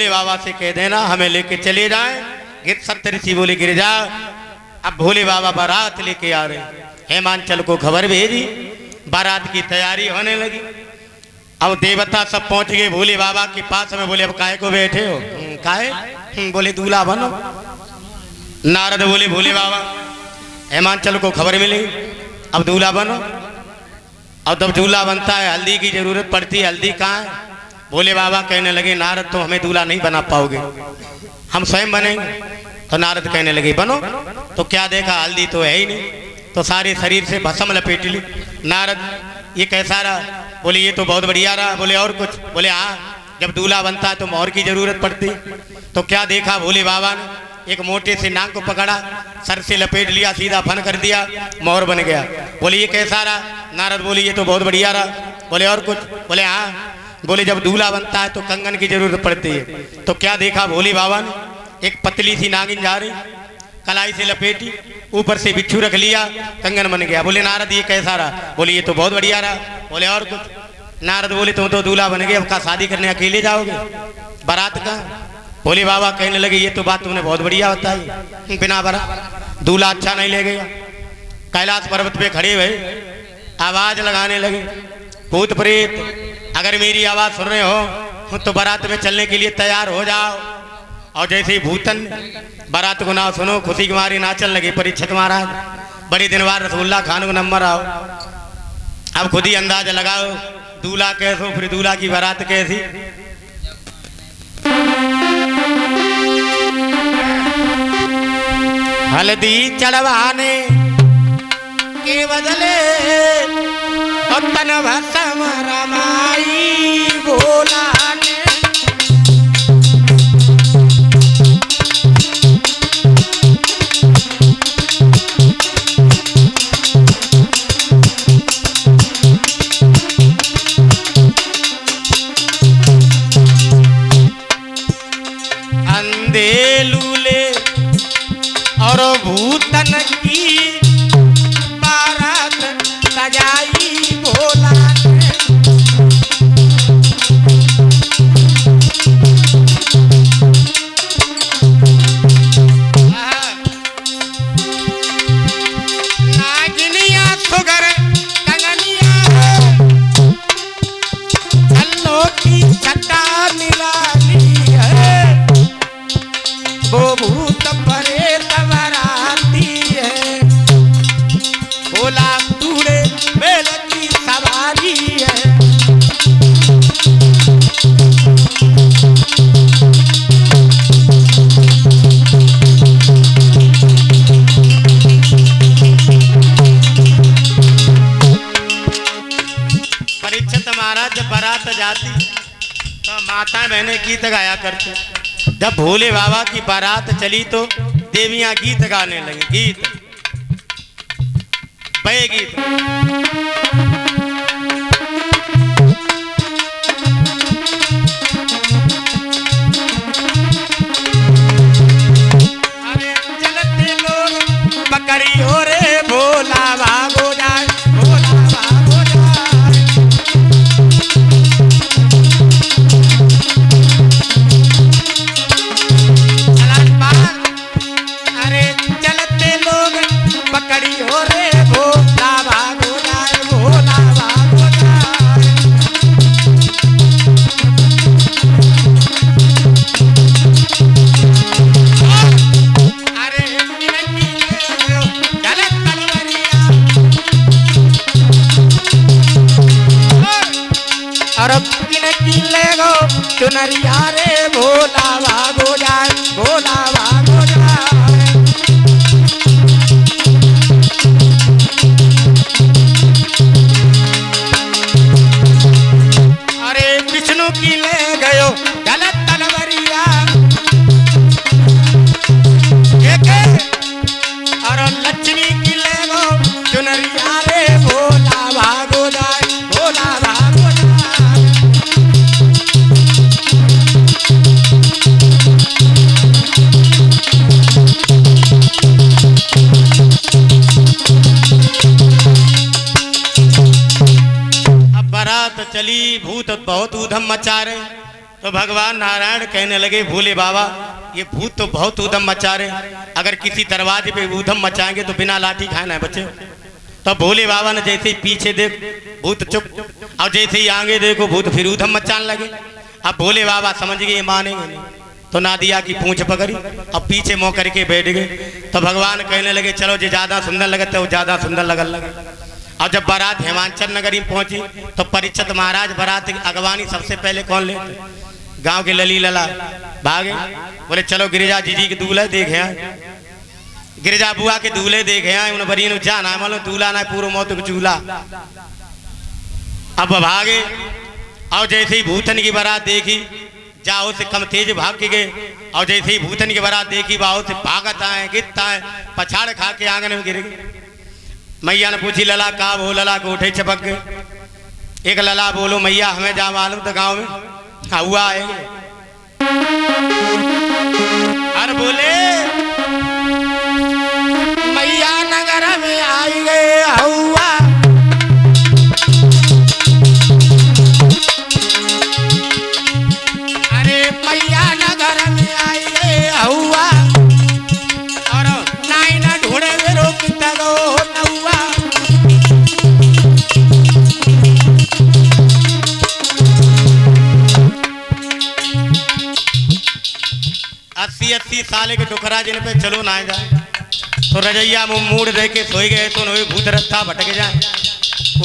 भोले बाबा से कह देना हमें लेके चले जाएं। सत्य ऋषि बोले गिर जा। अब भोले बाबा बारात लेके आ रहे। हेमांचल को खबर भेजी, बारात की तैयारी होने लगी। अब देवता सब पहुंच गए भोले बाबा के पास में। बोले अब काहे को बैठे हो? काहे? बोले दूल्हा बनो। नारद बोले भोले बाबा हेमांचल को खबर मिली, अब दूल्हा बनो। अब जब दूल्हा बनता है हल्दी की जरूरत पड़ती है, हल्दी कहाँ है? भोले बाबा कहने लगे नारद तो हमें दूल्हा नहीं बना पाओगे, हम स्वयं बनेंगे। तो नारद कहने लगे बनो। तो क्या देखा, हल्दी तो है ही नहीं, तो सारे शरीर से भस्म लपेट ली। नारद ये कैसा रहा? बोले ये तो बहुत बढ़िया रहा। बोले और कुछ? बोले हाँ, जब दूल्हा बनता है तो मोहर की जरूरत पड़ती। तो क्या देखा भोले बाबा ने? एक मोटे से नाक को पकड़ा, सर से लपेट लिया, सीधा फन कर दिया, मोहर बन गया। बोले ये कैसा रहा? नारद बोले ये तो बहुत बढ़िया रहा। बोले और कुछ? बोले हाँ। बोले जब दूल्हा बनता है तो कंगन की जरूरत पड़ती है। तो क्या देखा भोले बाबा ने? एक पतली सी नागिन जा रही, कलाई से लपेटी, ऊपर से बिच्छू रख लिया, कंगन बन गया। बोले नारद ये कैसा रहा? बोले ये तो बहुत बढ़िया रहा। बोले और कुछ? नारद बोले तुम तो दूल्हा बन गए, अब का शादी करने अकेले जाओगे, बारात का? भोले बाबा कहने लगे ये तो बात तुमने बहुत बढ़िया बताई, बिना बारात दूल्हा अच्छा नहीं ले गया। कैलाश पर्वत पे खड़े हुए आवाज लगाने लगे, भूत प्रेत अगर मेरी आवाज सुन रहे हो तो बारात में चलने के लिए तैयार हो जाओ। और जैसे ही भूतन बारात को ना सुनो, खुशी कुमारी नाचन लगे। परीक्षित महाराज बड़े दिन बाद रसगुल्ला खाने को नंबर आओ। अब खुद ही अंदाजा लगाओ दूल्हा कैसो, फिर दूल्हा की बारात कैसी। हल्दी चढ़वाने के बदले तो तन भस्म रमाई भोला ने। अंधे लूले और भूतन की बारात सजाई भोला ने। नागिनिया सुगर कंगनिया छल्लो की छटा निराली है, वो भूत परे तवराती है, भोला तूड़े बेल की सवारी है। परीक्षित महाराज जब बारात जाती तो माता बहनें गीत गाया करते। जब भोले बाबा की बारात चली तो देवियां गीत गाने लगी, गीत बे गीत। अरे चलते लोग पकड़ियो रे भोला भागो जाए, भोला भागो जाए। अरे चलते लोग पकड़ियो रे भोला भागो जाए, भोला भागो जाए। अरे चल तलवरिया और की ले गो चुनरिया रे भोला भागो जाए, भोला भागो जाए। अरे विष्णु की ले गयो गलत तलवरिया और लक्ष्मी की ले गो चुनरिया रे भोला भागो जाए, भोला भागो जाए। अब बारात चली, भूत बहुत ऊधम मचा रहे। तो भगवान नारायण कहने लगे भोले बाबा ये भूत तो बहुत ऊधम मचा रहे, अगर किसी दरवाजे पे ऊधम मचाएंगे तो बिना लाठी खाए ना बचे। तो भोले बाबा ने जैसे ही पीछे देख भूत चुप, और जैसे ही आगे देखो भूत फिर ऊधम मचाने लगे। अब भोले बाबा समझ गए मानेंगे नहीं, तो नादिया की पूंछ पकड़ी और पीछे मुंह करके बैठ गए। तो भगवान कहने लगे चलो जो ज्यादा सुंदर लगते वो ज्यादा सुंदर लगन लगे। और जब बारात हेमांचल नगरी में पहुंची तो परीक्षित महाराज बारात की अगवानी सबसे पहले कौन लेते? गांव के लली लला भागे, बोले चलो गिरिजा जीजी के दूल्हे देखे आए, गिरिजा बुआ के दूल्हे देखे आए। उन्हें बरी जाना मालूम दूल्हा ना पूरा मौत को चूल्हा। अब भागे और जैसे ही भूतन की बारात देखी जाओ से कम तेज भाग के गए, और जैसे ही भूतन की बारात देखी बाओ से भागत आए गिरता है पछाड़ खा के आंगन में गिर गए। मैया ने पूछी लला का वो लला को उठे चपक गए। एक लला बोलो मैया हमें जा मालूम तो गांव में हुआ आएंगे। अरे बोले मैया नगर में आई गए हुआ, अरे मैया नगर में आई गए हुआ, और नाई ना ढूंढे में रोकता गो नौआ। 80 साल के टुकरा जिन पे चलो ना जाए तो रजैया मुंह मूड दे के सोई गए तो नोए भूत रत्था भटक जाए।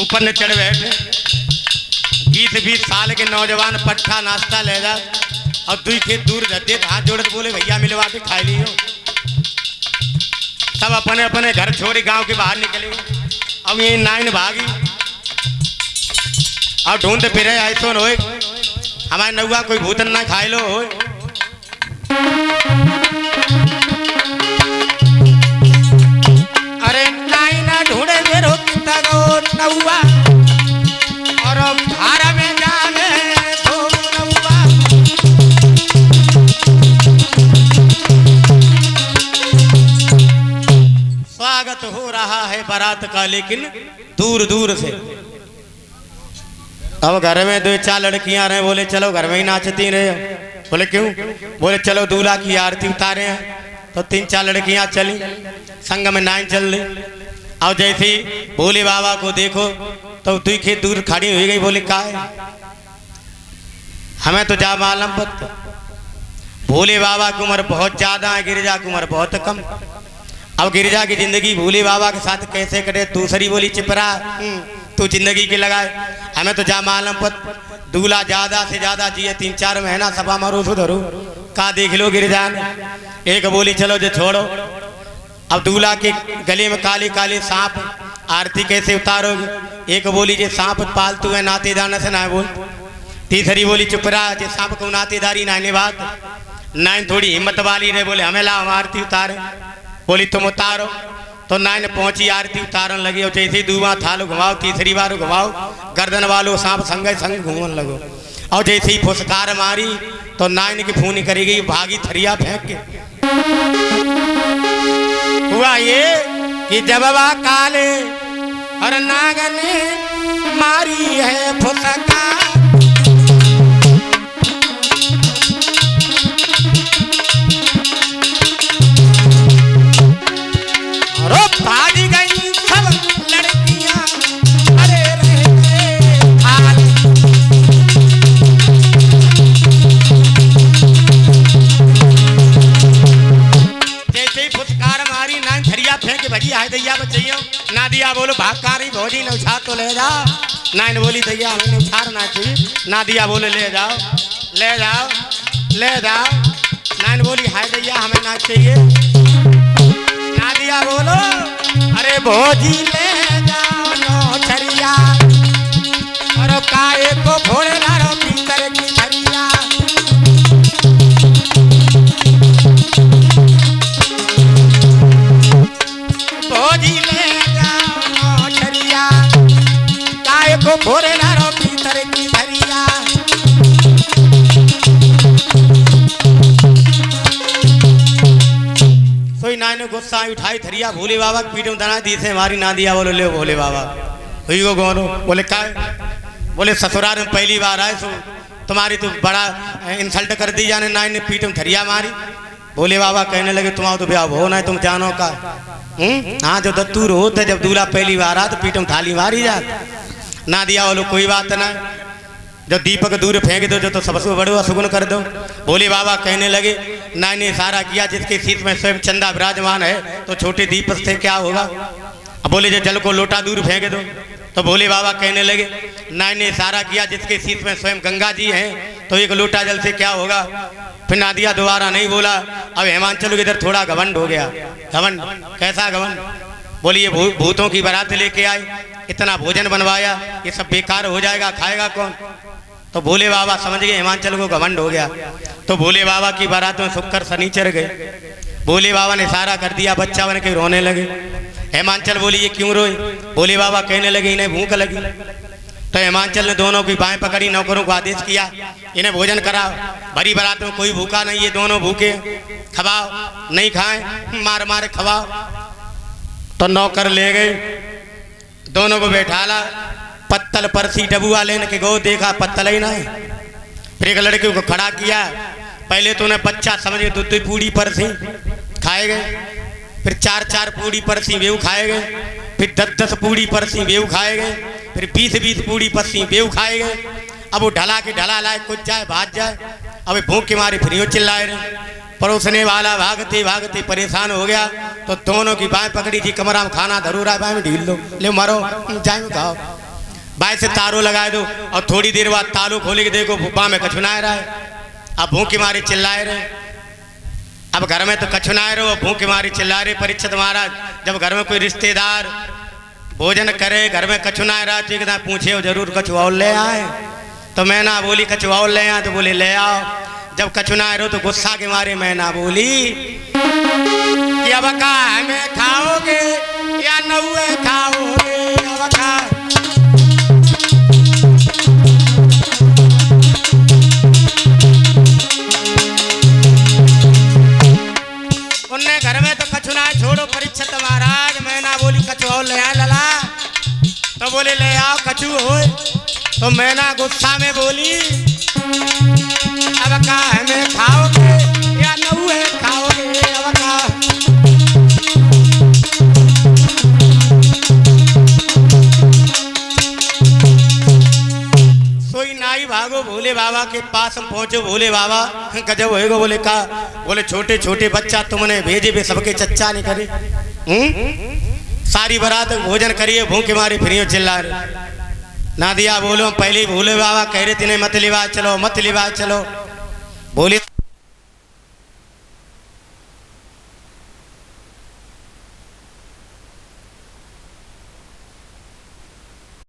ऊपर ने चढ़ बैठे 20-20 साल के नौजवान पट्ठा नाश्ता ले जा और दुई खेत दूर रहते हाथ जोड़े बोले भैया मिलवा के खा लियो। सब अपने अपने घर छोड़े गांव के बाहर निकले। अब ये नाइन भागी और ढूंढते फिरे ऐसो होए हमारे नौआ कोई भूतन ना खाए लो हो। अरे नाई ना ढूंढे मेरो नौआ और भार में जावे तो नौआ। स्वागत हो रहा है बारात का लेकिन दूर दूर से। अब घर में 2-4 लड़कियां रहे, बोले चलो घर में ही नाचती रहे। बोले क्यों? बोले चलो दूल्हा की आरती उतारे हैं। तो 3-4 लड़कियां चली संग में नाइन चल रही। और जैसे ही भोले बाबा को देखो तो दुई खेत दूर खड़ी हुई गई। बोले का है? हमें तो जा मालूम पत भोले बाबा की उम्र बहुत ज्यादा है, गिरिजा की उम्र बहुत कम। अब गिरिजा की जिंदगी भोले बाबा के साथ कैसे करे? दूसरी बोली चिपरा तू जिंदगी की लगाए, हमें तो जा मालूम पत दूल्हा ज्यादा से ज्यादा जिए 3-4 महीना सभा मारो सुधरो का देख लो गिरिजा ने। एक बोली चलो जो छोड़ो। अब दूल्हा के गले में काले काले सांप, आरती कैसे उतारोगे? एक बोली जे सांप पालतू है नातेदार से ना बोल। तीसरी बोली चुप रहा जे सांप को नातेदारी नाने बात। नाइन थोड़ी हिम्मत वाली रहे, बोले हमें लाओ आरती उतारे। बोली तुम उतारो। तो नाइन पहुंची आरती उतारन लगी। और जैसे ही दूमा थालो घुमाओ, तीसरी बार घुमाओ, गर्दन वालों सांप संगे संग घूमन लगो। और जैसे ही फुसकार मारी तो नाइन की फूनी करी गई, भागी थरिया फेंक के। हुआ ये कि जब वह काले और नागन ने मारी है फुसकार, भाग गई सब लड़कियां अरे रे हाल। जैसे ही फुटकार मारी नान थरिया फेंक भजी आए दैया बचैयो। ना दिया बोलो भागकारी भौजी ने उछार तो ले जाओ। नाइन बोली दैया हमें उछार ना चाहिए। ना दिया बोले ले जाओ ले जाओ ले जाओ। नाइन बोली हाय दैया हमें ना चाहिए। ना दिया बोलो अरे भौजी ले जाओ नो छरिया और काए को भोले लारो भीतर की छरिया। भौजी ले जाओ नो छरिया काए को भोले लारो भीतर की छरिया। कोई नाने गुस्सा उठाई थरिया भोले बाबा पीठों दना दी से हमारी ना दिया। बोलो ले भोले बाबा हुई को गोनो। बोले का? बोले ससुराल में पहली बार आए सो तुम्हारी तो बड़ा इंसल्ट कर दी जाने ना, इन्हें पीठ में थरिया मारी। भोले बाबा कहने लगे तुम्हारा तो ब्याह हो ना, तुम जानो का। हाँ जो दत्तूर होते जब दूल्हा पहली बार आ तो पीठ में थाली मारी जा ना दिया बोलो कोई बात ना, जब दीपक दूर फेंक दो जो तो सबसे बड़ो सुगुन कर दो। भोले बाबा कहने लगे नाई ने इशारा किया जिसके शीश में स्वयं चंदा विराजमान है तो छोटे दीपक से क्या होगा। अब बोले जो जल को लोटा दूर फेंक दो। तो भोले बाबा कहने लगे नाई ने इशारा किया जिसके शीश में स्वयं गंगा जी हैं तो एक लोटा जल से क्या होगा। फिर नादिया दोबारा नहीं बोला। अब हिमांचल इधर थोड़ा घमंड हो गया। घमंड कैसा घमंड, बोलिए भूतों की बारात लेके आए, इतना भोजन बनवाया, ये सब बेकार हो जाएगा, खाएगा कौन। तो भोले बाबा समझ गए हिमांचल को घमंड हो गया। तो भोले बाबा की बारात में शुक्र शनिचर गए। भोले बाबा ने इशारा कर दिया, बच्चा बन के रोने लगे। हिमांचल बोली ये क्यों रोए। भोले बाबा कहने लगे इन्हें भूख लगी। तो हिमांचल ने दोनों की बाहें पकड़ी, नौकरों को आदेश किया इन्हें भोजन कराओ। भरी बारात में कोई भूखा नहीं, ये दोनों भूखे, खवाओ। नहीं खाएं मार मारे खवाओ। तो नौकर ले गए, दोनों को बैठाला, पत्तल परसी डबुआ लेने के गो, देखा पत्तल ही नहीं। फिर एक लड़के को खड़ा किया, पहले तो उन्हें बच्चा समझे, दो पूड़ी परसी खाए गए, फिर 4-4 पूड़ी परसी बेऊ खाए गए, फिर 10-10 पूड़ी परसी बेऊ खाए गए, फिर 20-20 पूड़ी परसी बेऊ खाए गए। अब वो ढला के ढला लाए, कुछ जाए भाग जाए। अब भूख के मारे फिर चिल्लाए रहे। परोसने वाला भागते भागते परेशान हो गया। तो दोनों की बाएं पकड़ी थी, कमरा में खाना धरू रहा है, बाएं में ढील दो, ले मारो जाए खाओ। बाएं से तारों लगाए दो और थोड़ी देर बाद तालों खोले के देखो भूपा में कछुनाए रहा है। अब भूख के मारे चिल्लाए रहे। अब घर में तो कछुनाए रहो, भूख के मारे चिल्ला रहे। परीक्षित महाराज जब घर में कोई रिश्तेदार भोजन करे, घर में कछुनाए रहा तो एकदम पूछे हो जरूर कछुआओ ले आए। तो मैं ना बोली कछुआओ ले आए, तो बोले ले आओ। जब कछुनाए रहो तो गुस्सा के मारे मैं ना बोली कि अब का हमें खाओगे या नौए खाओगे। अब का उनने घर में तो कछुनाए छोड़ो परीक्षित महाराज, मैं ना बोली कछुआओ ले आए लला। तो बोले ले आओ कछू हो। तो मैं ना गुस्सा में बोली अब का हमें खाओगे या नौए खाओगे। अब का सोई नाई भागो भोले बाबा के पास हम पहुंचो। भोले बाबा गजब होएगो। बोले का, बोले छोटे छोटे बच्चा तुमने भेजे वे सबके चच्चा नहीं करे। सारी बारात भोजन करिए, भूखे मारे फिर चिल्ला रहे। ना दिया बोलो पहले भोले बाबा कह रहे थे मत लिवा चलो, मत लिवा चलो।